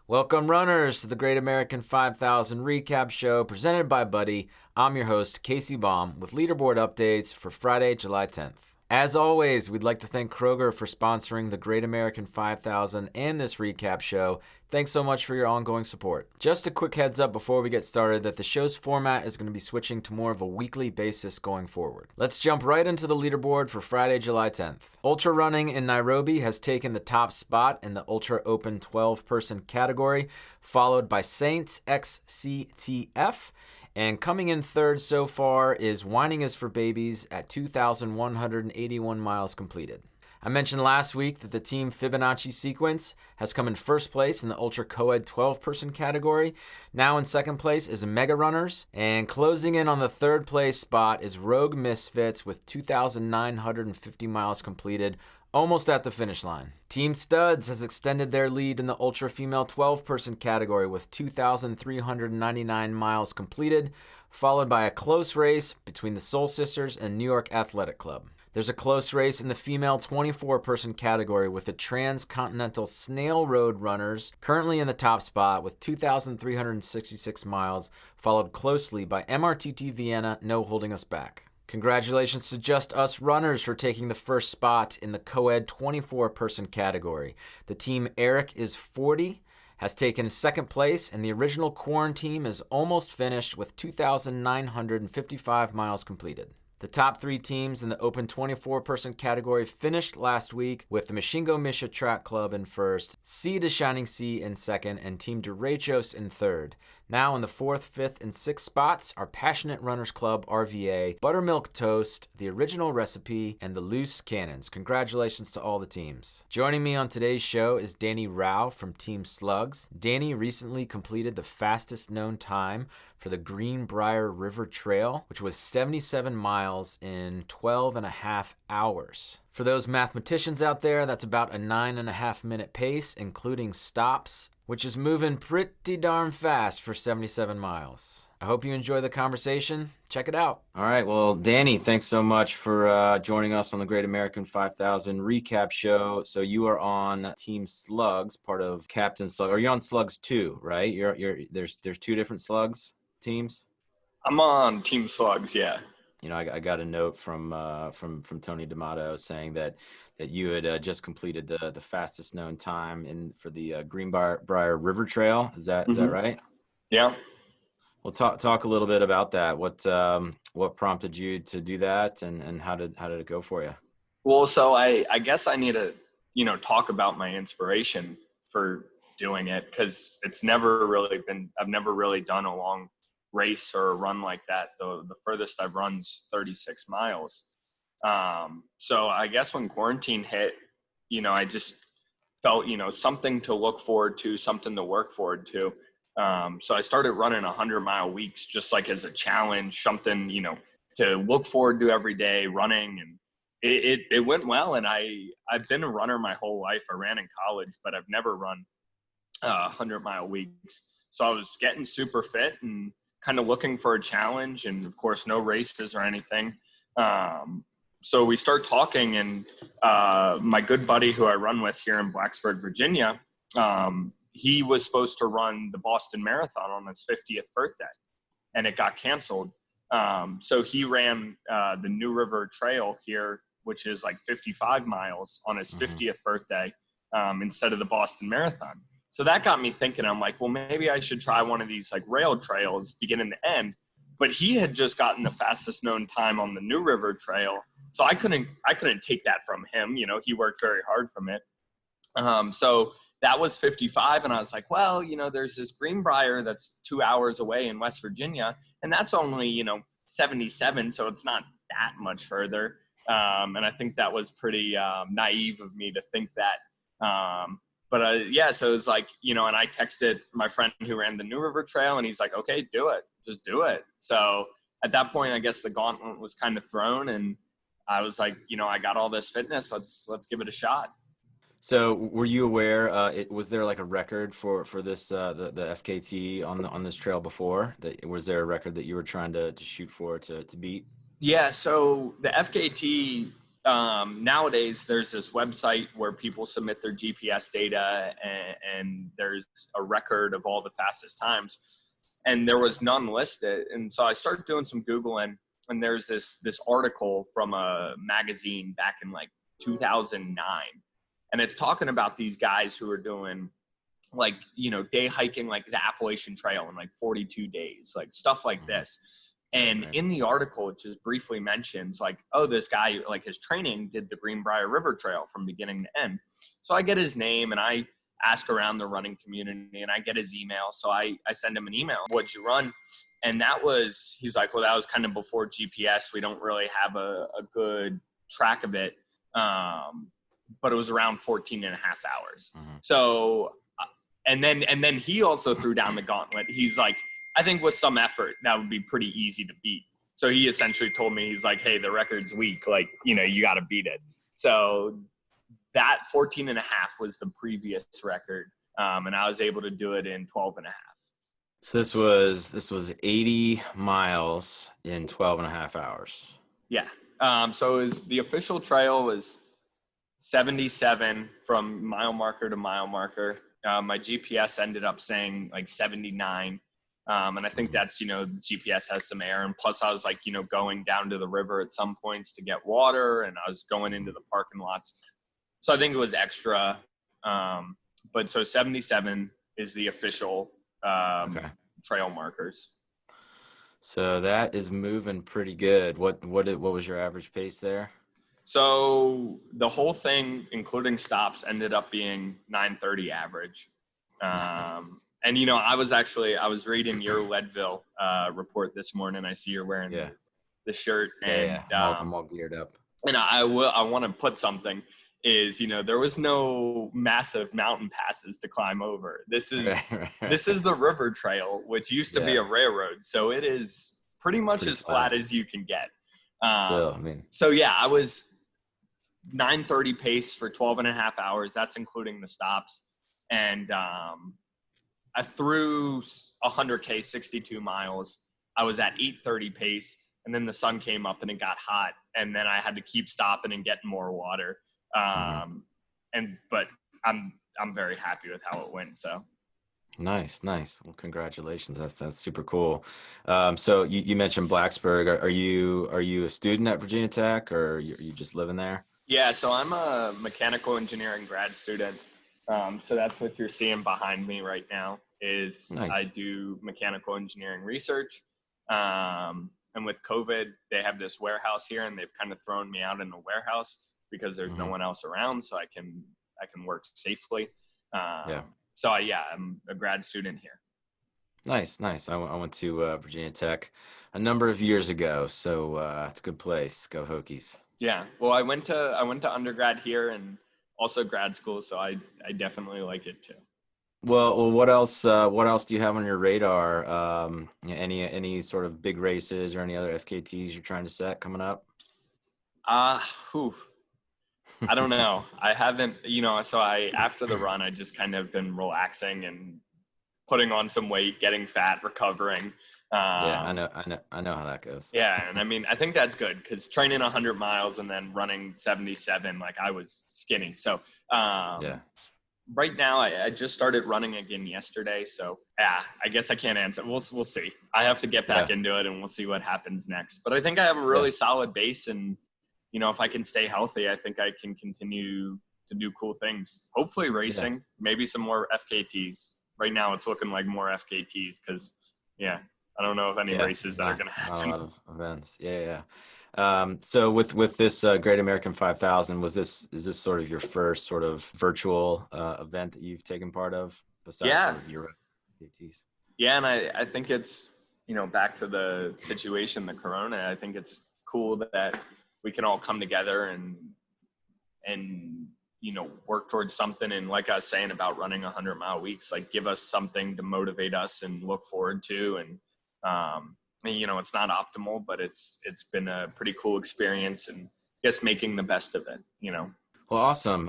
Welcome, runners, to the Great American 5000 Recap Show presented by Buddy. I'm your host, Casey Baum, with leaderboard updates for Friday, July 10th. As always, we'd like to thank Kroger for sponsoring the Great American 5000 and this recap show. Thanks so much for your ongoing support. Just a quick heads up before we get started that the show's format is going to be switching to more of a weekly basis going forward. Let's jump right into the leaderboard for Friday, July 10th. Ultra running in Nairobi has taken the top spot in the Ultra Open 12-person category, followed by Saints XCTF. And coming in third so far is Whining is for Babies at 2,181 miles completed. I mentioned last week that the Team Fibonacci sequence has come in first place in the Ultra Co-Ed 12-person category. Now in second place is Mega Runners, and closing in on the third place spot is Rogue Misfits with 2,950 miles completed, almost at the finish line. Team Studs has extended their lead in the Ultra Female 12-person category with 2,399 miles completed, followed by a close race between the Soul Sisters and New York Athletic Club. There's a close race in the female 24-person category with the Transcontinental Snail Road Runners currently in the top spot with 2,366 miles, followed closely by MRTT Vienna, no holding us back. Congratulations to Just Us Runners for taking the first spot in the Co-Ed 24-person category. The team Eric is 40 has taken second place, and the original Quarantine is almost finished with 2,955 miles completed. The top three teams in the Open 24-person category finished last week with the Mashingo Misha Track Club in first, Sea to Shining Sea in second, and Team Derechos in third. Now in the fourth, fifth, and sixth spots are Passionate Runners Club RVA, Buttermilk Toast, The Original Recipe, and the Loose Cannons. Congratulations to all the teams. Joining me on today's show is Danny Rau from Team Slugs. Danny recently completed the fastest known time for the Greenbrier River Trail, which was 77 miles in 12 and a half hours. For those mathematicians out there, that's about a 9.5-minute pace, including stops, which is moving pretty darn fast for 77 miles. I hope you enjoy the conversation. Check it out. All right. Well, Danny, thanks so much for joining us on the Great American 5000 Recap Show. So you are on Team Slugs, part of Captain Slug. Or you're on Slugs 2, right? There's two different Slugs teams? I'm on Team Slugs, yeah. You know, I got a note from Tony D'Amato saying that you had just completed the fastest known time for the Greenbrier River Trail. Is that right? Yeah. Well, talk a little bit about that. What prompted you to do that, and how did it go for you? Well, so I guess I need to talk about my inspiration for doing it, because I've never really done a long race or a run like that. The furthest I've run is 36 miles. So I guess when quarantine hit, I just felt, something to look forward to, something to work forward to. So I started running 100-mile weeks, just like as a challenge, something, to look forward to every day, running. And it went well. And I've been a runner my whole life. I ran in college, but I've never run 100-mile weeks. So I was getting super fit and kind of looking for a challenge, and of course no races or anything. So we start talking, and my good buddy who I run with here in Blacksburg, Virginia, he was supposed to run the Boston Marathon on his 50th birthday, and it got canceled. So he ran the New River Trail here, which is like 55 miles on his 50th birthday, instead of the Boston Marathon. So that got me thinking. I'm like, well, maybe I should try one of these like rail trails beginning to end. But he had just gotten the fastest known time on the New River Trail. So I couldn't take that from him. He worked very hard from it. So that was 55. And I was like, well, there's this Greenbrier that's 2 hours away in West Virginia. And that's only, 77. So it's not that much further. And I think that was pretty naive of me to think that. So it was like, and I texted my friend who ran the New River Trail, and he's like, okay, do it. Just do it. So at that point, I guess the gauntlet was kind of thrown, and I was like, I got all this fitness. Let's give it a shot. So were you aware, was there like a record for this, the FKT on this trail before? Was there a record that you were trying to shoot for, to beat? Yeah. So the FKT nowadays there's this website where people submit their GPS data, and there's a record of all the fastest times, and there was none listed. And so I started doing some Googling, and there's this article from a magazine back in like 2009, and it's talking about these guys who are doing like, day hiking like the Appalachian Trail in like 42 days, like stuff like this. And in the article, it just briefly mentions like, oh, this guy, like his training did the Greenbrier River Trail from beginning to end. So I get his name and I ask around the running community, and I get his email. So I send him an email. What'd you run? And he's like, well, that was kind of before GPS. We don't really have a good track of it. But it was around 14 and a half hours. Mm-hmm. So, and then he also threw down the gauntlet. He's like, I think with some effort, that would be pretty easy to beat. So he essentially told me, he's like, hey, the record's weak. Like, you got to beat it. So that 14 and a half was the previous record. And I was able to do it in 12 and a half. So this was 80 miles in 12 and a half hours. Yeah. So the official trail was 77 from mile marker to mile marker. My GPS ended up saying like 79. And I think that's, GPS has some error. And plus I was like, going down to the river at some points to get water, and I was going into the parking lots. So I think it was extra. But so 77 is the official trail markers. So that is moving pretty good. What was your average pace there? So the whole thing, including stops, ended up being 9:30 average. And, I was reading your Leadville report this morning. I see you're wearing the shirt, and I'm all geared up. And I want to put something is, there was no massive mountain passes to climb over. This is This is the river trail, which used to be a railroad. So it is pretty much as flat as you can get. So I was 9:30 pace for 12 and a half hours. That's including the stops. And I threw 100K, 62 miles. I was at 8:30 pace, and then the sun came up and it got hot, and then I had to keep stopping and getting more water. But I'm very happy with how it went. So. Nice. Well, congratulations. That's super cool. So you mentioned Blacksburg. Are you a student at Virginia Tech, or are you just living there? Yeah. So I'm a mechanical engineering grad student. So that's what you're seeing behind me right now is nice. I do mechanical engineering research. And with COVID, they have this warehouse here, and they've kind of thrown me out in the warehouse because there's no one else around, so I can work safely. So I'm a grad student here. Nice. I went to Virginia Tech a number of years ago, so it's a good place. Go Hokies. Yeah. Well, I went to undergrad here and also grad school, so I definitely like it too. Well, what else do you have on your radar? Any sort of big races or any other FKTs you're trying to set coming up? I don't know. I haven't, so after the run, I just kind of been relaxing and putting on some weight, getting fat, recovering. I know how that goes. Yeah. And I mean, I think that's good because training 100 miles and then running 77, like I was skinny. So, right now I just started running again yesterday. So I guess I can't answer. We'll see. I have to get back into it, and we'll see what happens next. But I think I have a really solid base, and, if I can stay healthy, I think I can continue to do cool things. Hopefully racing, maybe some more FKTs. Right now it's looking like more FKTs because, I don't know of any races that are going to happen. A lot of events. So with this Great American 5000, is this sort of your first sort of virtual event that you've taken part of besides sort of your FKTs? Yeah, and I think it's, back to the situation, the corona, I think it's cool that we can all come together and work towards something. And like I was saying about running 100-mile weeks, like give us something to motivate us and look forward to. And, it's not optimal, but it's been a pretty cool experience, and I guess making the best of it, Well, awesome.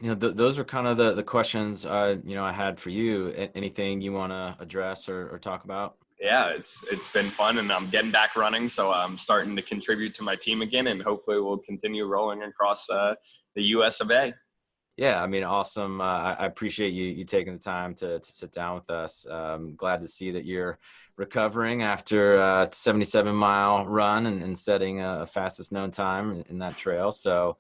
Those are kind of the questions, I had for you. Anything you want to address or talk about? Yeah, it's been fun, and I'm getting back running, so I'm starting to contribute to my team again, and hopefully we'll continue rolling across the U.S. of A. Yeah, I mean, awesome. I appreciate you taking the time to sit down with us. Glad to see that you're recovering after a 77-mile run and setting a fastest known time in that trail. So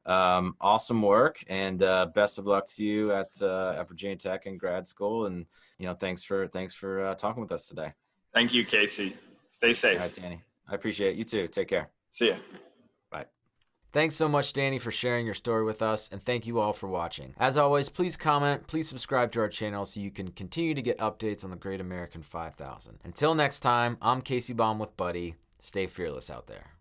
awesome work, and best of luck to you at Virginia Tech and grad school. And thanks for talking with us today. Thank you, Casey. Stay safe. All right, Danny. I appreciate it. You too. Take care. See ya. Bye. Thanks so much, Danny, for sharing your story with us, and thank you all for watching. As always, please comment, please subscribe to our channel so you can continue to get updates on the Great American 5000. Until next time, I'm Casey Baum with Buddy. Stay fearless out there.